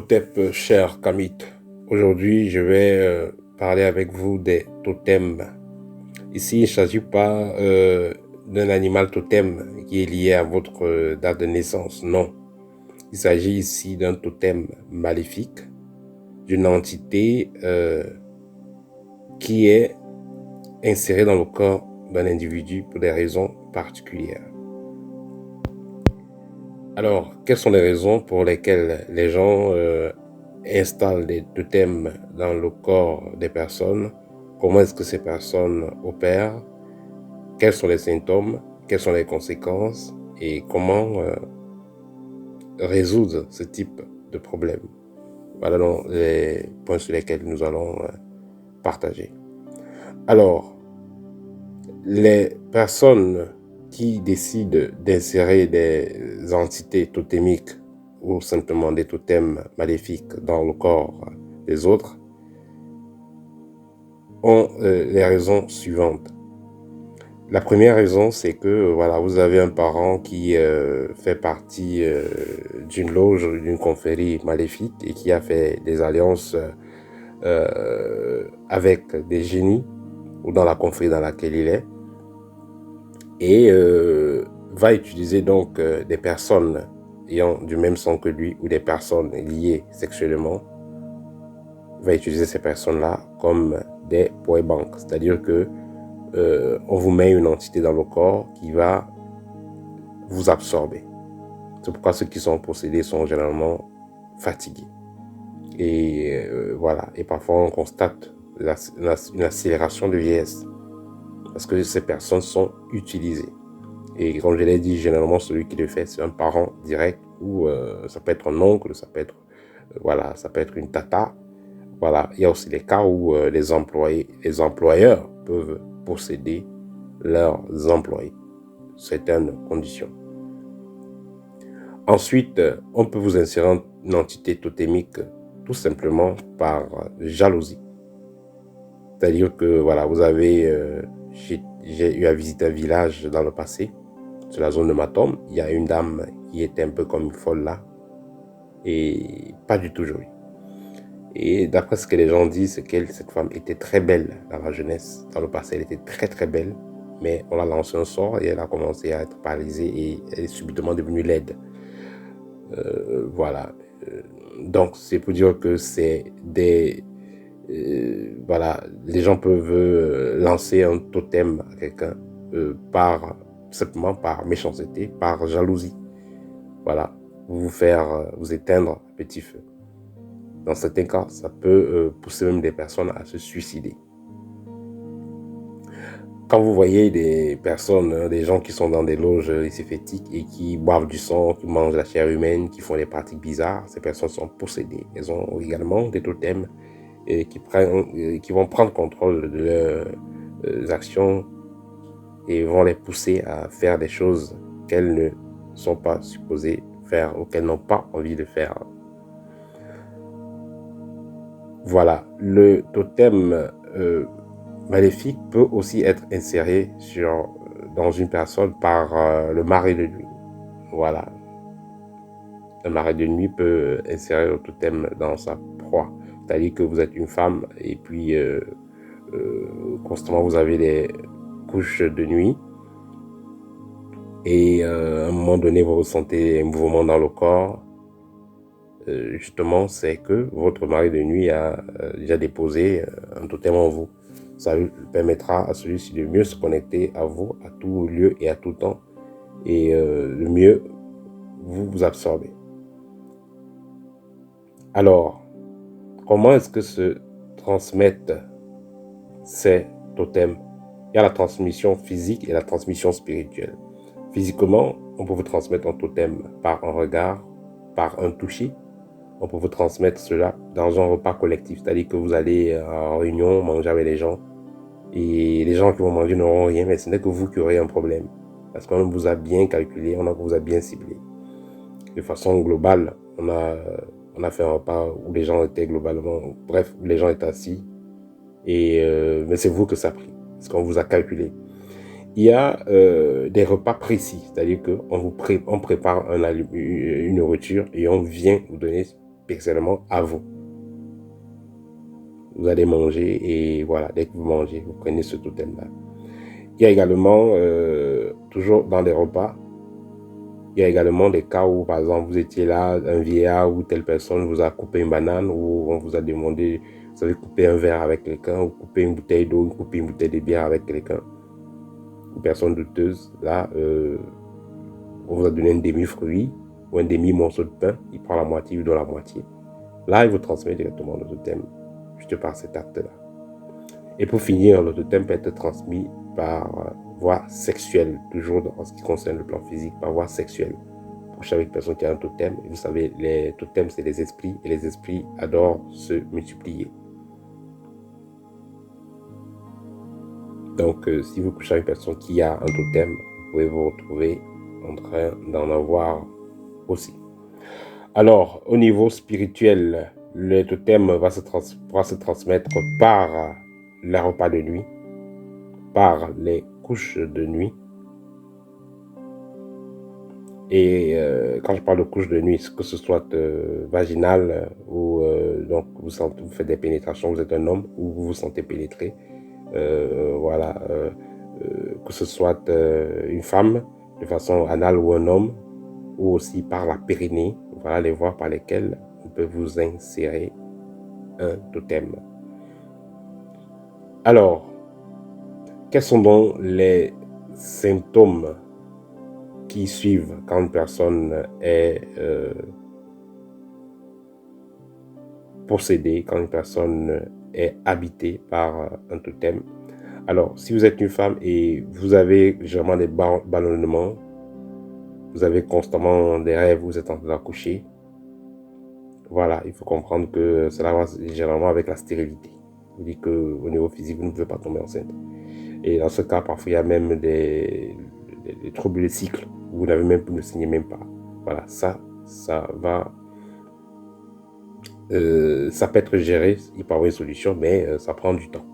Hotep, cher Kamit. Aujourd'hui, je vais parler avec vous des totems. Ici, il ne s'agit pas d'un animal totem qui est lié à votre date de naissance, non. Il s'agit ici d'un totem maléfique, d'une entité qui est insérée dans le corps d'un individu pour des raisons particulières. Alors, quelles sont les raisons pour lesquelles les gens installent des totems dans le corps des personnes? Comment est-ce que ces personnes opèrent? Quels sont les symptômes? Quelles sont les conséquences? Et comment résoudre ce type de problème? Voilà donc les points sur lesquels nous allons partager. Alors, les personnes qui décident d'insérer des entités totémiques ou simplement des totems maléfiques dans le corps des autres ont les raisons suivantes. La première raison, c'est que voilà, vous avez un parent qui fait partie d'une loge, d'une confrérie maléfique et qui a fait des alliances avec des génies ou dans la confrérie dans laquelle il est, et va utiliser donc des personnes ayant du même sang que lui ou des personnes liées sexuellement, va utiliser ces personnes-là comme des powerbanks, c'est-à-dire que on vous met une entité dans le corps qui va vous absorber. C'est pourquoi ceux qui sont possédés sont généralement fatigués. Et voilà, et parfois on constate une accélération de vieillesse parce que ces personnes sont utilisées. Et comme je l'ai dit, généralement, celui qui le fait, c'est un parent direct ou ça peut être un oncle, ça peut être, voilà, ça peut être une tata. Voilà, il y a aussi les cas où les employeurs peuvent posséder leurs employés, certaines conditions. Ensuite, on peut vous insérer une entité totémique tout simplement par jalousie. C'est-à-dire que, voilà, vous avez, j'ai eu à visiter un village dans le passé, sur la zone de Matom, il y a une dame qui était un peu comme une folle là, et pas du tout jolie. Et d'après ce que les gens disent, c'est que cette femme était très belle dans la jeunesse, dans le passé, elle était très très belle, mais on l'a lancé un sort et elle a commencé à être paralysée et elle est subitement devenue laide. Voilà. Donc c'est pour dire que c'est des... voilà, les gens peuvent lancer un totem à quelqu'un simplement par méchanceté, par jalousie. Voilà, vous faire vous éteindre à petit feu. Dans certains cas, ça peut pousser même des personnes à se suicider. Quand vous voyez des personnes, des gens qui sont dans des loges lycéphétiques et qui boivent du sang, qui mangent la chair humaine, qui font des pratiques bizarres, ces personnes sont possédées. Elles ont également des totems qui vont prendre contrôle de leurs actions et vont les pousser à faire des choses qu'elles ne sont pas supposées faire ou qu'elles n'ont pas envie de faire. Voilà, le totem maléfique peut aussi être inséré dans une personne par le mari de nuit. Voilà, le mari de nuit peut insérer le totem dans sa proie. C'est-à-dire que vous êtes une femme et puis constamment vous avez des couches de nuit et à un moment donné vous ressentez un mouvement dans le corps. Justement, c'est que votre mari de nuit a déjà déposé un totem en vous. Ça lui permettra à celui-ci de mieux se connecter à vous à tout lieu et à tout temps et de mieux vous absorber. Alors, comment est-ce que se transmettent ces totems? Il y a la transmission physique et la transmission spirituelle. Physiquement, on peut vous transmettre un totem par un regard, par un toucher. On peut vous transmettre cela dans un repas collectif, c'est-à-dire que vous allez en réunion manger avec les gens et les gens qui vont manger n'auront rien, mais ce n'est que vous qui aurez un problème parce qu'on vous a bien calculé, on vous a bien ciblé. De façon globale, on a fait un repas où les gens étaient globalement, bref, où les gens étaient assis mais c'est vous que ça a pris parce qu'on vous a calculé. Il y a des repas précis, c'est-à-dire qu'on on prépare une nourriture et on vient vous donner personnellement à vous. Vous allez manger et voilà, dès que vous mangez, vous prenez ce totem-là. Il y a également, toujours dans les repas, il y a également des cas où, par exemple, vous étiez là, un vieillard ou telle personne vous a coupé une banane ou on vous a demandé, vous avez coupé un verre avec quelqu'un ou coupé une bouteille d'eau, ou coupé une bouteille de bière avec quelqu'un, une personne douteuse, là, on vous a donné un demi-fruit ou un demi-morceau de pain, il prend la moitié, il donne la moitié. Là, il vous transmet directement le totem, juste par cet acte-là. Et pour finir, le totem peut être transmis par voie sexuelle, toujours en ce qui concerne le plan physique, par voie sexuelle. Pour chaque personne qui a un totem, vous savez, les totems, c'est les esprits, et les esprits adorent se multiplier. Donc, si vous couchez avec une personne qui a un totem, vous pouvez vous retrouver en train d'en avoir aussi. Alors, au niveau spirituel, le totem pourra se transmettre par les repas de nuit, par les couches de nuit. Et quand je parle de couches de nuit, que ce soit vaginale ou donc vous faites des pénétrations, vous êtes un homme ou vous vous sentez pénétré, voilà, que ce soit une femme de façon anale ou un homme, ou aussi par la périnée, voilà les voies par lesquelles on peut vous insérer un totem. Alors, quels sont donc les symptômes qui suivent quand une personne est possédée, quand une personne est habitée par un totem? Alors, si vous êtes une femme et vous avez généralement des ballonnements, vous avez constamment des rêves, vous êtes en train d'accoucher, voilà, il faut comprendre que cela va généralement avec la stérilité. Vous dites qu'au niveau physique, vous ne pouvez pas tomber enceinte. Et dans ce cas, parfois, il y a même des troubles de cycle. Vous n'avez même, ne signez même pas. Voilà, ça va... ça peut être géré, il peut y avoir une solution, mais ça prend du temps.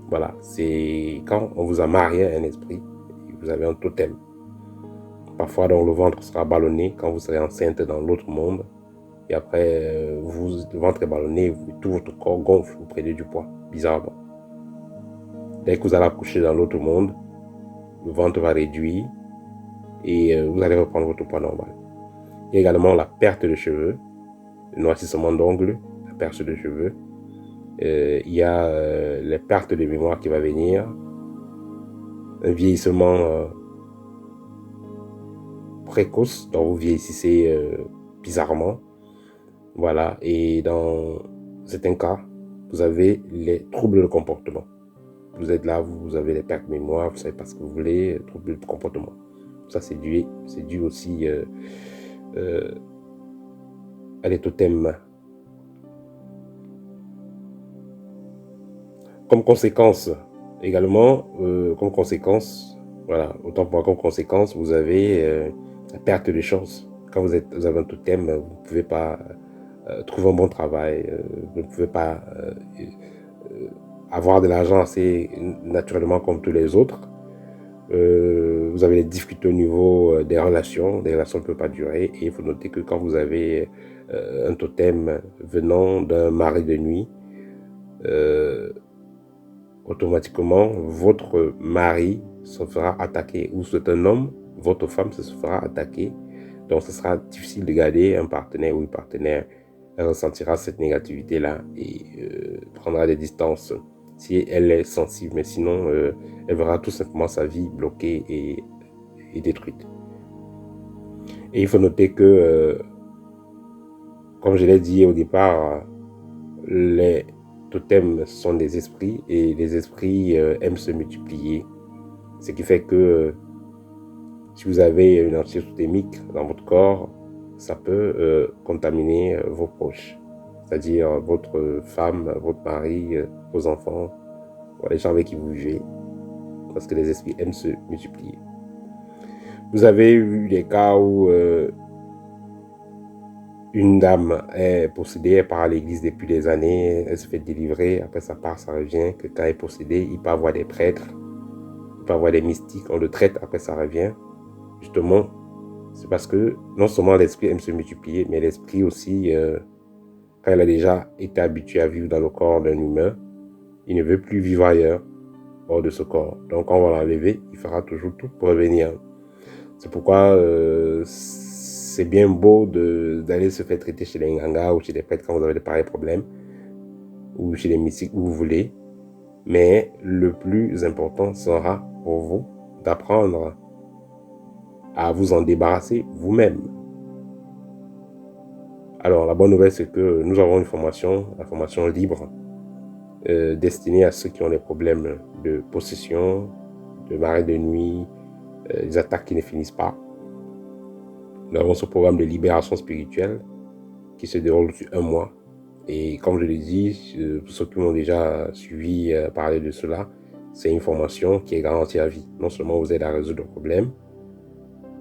Voilà, c'est quand on vous a marié à un esprit, vous avez un totem. Parfois, donc, le ventre sera ballonné quand vous serez enceinte dans l'autre monde. Et après, le ventre est ballonné, tout votre corps gonfle, vous prenez du poids, bizarrement. Dès que vous allez accoucher dans l'autre monde, le ventre va réduire et vous allez reprendre votre poids normal. Il y a également la perte de cheveux, le noircissement d'ongles, la perte de cheveux. Il y a les pertes de mémoire qui va venir, un vieillissement précoce, dont vous vieillissez bizarrement. Voilà, et dans certains cas, vous avez les troubles de comportement. Vous êtes là, vous avez les pertes de mémoire, vous ne savez pas ce que vous voulez, troubles de comportement. Ça, c'est dû aussi à des totems. Comme conséquence, également, voilà, autant pour moi, comme conséquence, vous avez la perte de chance. Quand vous avez un totem, vous ne pouvez pas trouver un bon travail, vous ne pouvez pas avoir de l'argent assez naturellement comme tous les autres. Vous avez des difficultés au niveau des relations ne peuvent pas durer, et il faut noter que quand vous avez un totem venant d'un mari de nuit, automatiquement votre mari se fera attaquer, ou c'est un homme, votre femme se fera attaquer, donc ce sera difficile de garder un partenaire ou une partenaire. Elle ressentira cette négativité là et prendra des distances si elle est sensible, mais sinon elle verra tout simplement sa vie bloquée et détruite. Et il faut noter que comme je l'ai dit au départ, les totems sont des esprits et les esprits aiment se multiplier, ce qui fait que si vous avez une anxiété totémique dans votre corps, ça peut contaminer vos proches, c'est-à-dire votre femme, votre mari, vos enfants, les gens avec qui vous vivez, parce que les esprits aiment se multiplier. Vous avez eu des cas où une dame est possédée, elle part à l'église depuis des années, elle se fait délivrer, après ça part, ça revient, que quand elle est possédée, il peut avoir des prêtres, il peut avoir des mystiques, on le traite, après ça revient. Justement, c'est parce que non seulement l'esprit aime se multiplier, mais l'esprit aussi Quand il a déjà été habitué à vivre dans le corps d'un humain, il ne veut plus vivre ailleurs, hors de ce corps. Donc, quand on va l'enlever, il fera toujours tout pour revenir. C'est pourquoi c'est bien beau d'aller se faire traiter chez les Nganga ou chez les prêtres quand vous avez de pareils problèmes, ou chez les mystiques, où vous voulez. Mais le plus important sera pour vous d'apprendre à vous en débarrasser vous-même. Alors, la bonne nouvelle, c'est que nous avons une formation, la formation libre, destinée à ceux qui ont des problèmes de possession, de marée de nuit, des attaques qui ne finissent pas. Nous avons ce programme de libération spirituelle qui se déroule sur 1 mois. Et comme je l'ai dit, pour ceux qui m'ont déjà suivi parler de cela, c'est une formation qui est garantie à vie. Non seulement on vous aide à résoudre le problème,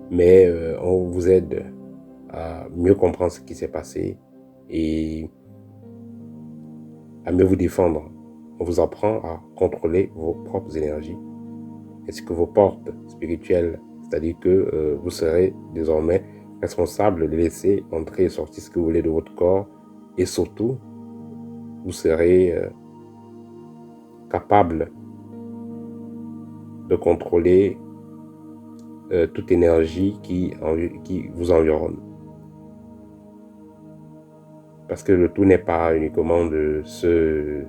mais on vous aide à mieux comprendre ce qui s'est passé et à mieux vous défendre. On vous apprend à contrôler vos propres énergies ainsi que vos portes spirituelles. C'est-à-dire que vous serez désormais responsable de laisser entrer et sortir ce que vous voulez de votre corps. Et surtout, vous serez capable de contrôler toute énergie qui vous environne. Parce que le tout n'est pas uniquement de se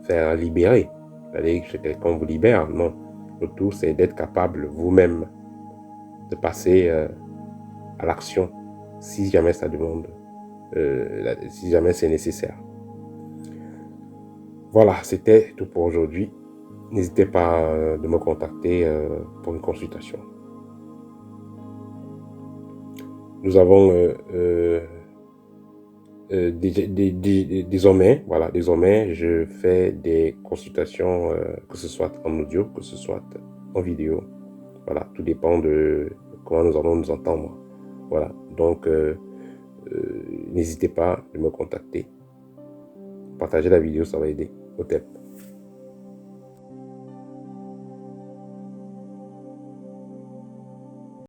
faire libérer. C'est-à-dire que quelqu'un vous libère. Non. Le tout, c'est d'être capable vous-même de passer à l'action si jamais ça demande, si jamais c'est nécessaire. Voilà, c'était tout pour aujourd'hui. N'hésitez pas de me contacter pour une consultation. Nous avons désormais, je fais des consultations, que ce soit en audio, que ce soit en vidéo. Voilà, tout dépend de comment nous allons nous entendre. Voilà, donc n'hésitez pas à me contacter. Partagez la vidéo, ça va aider. Au TEP.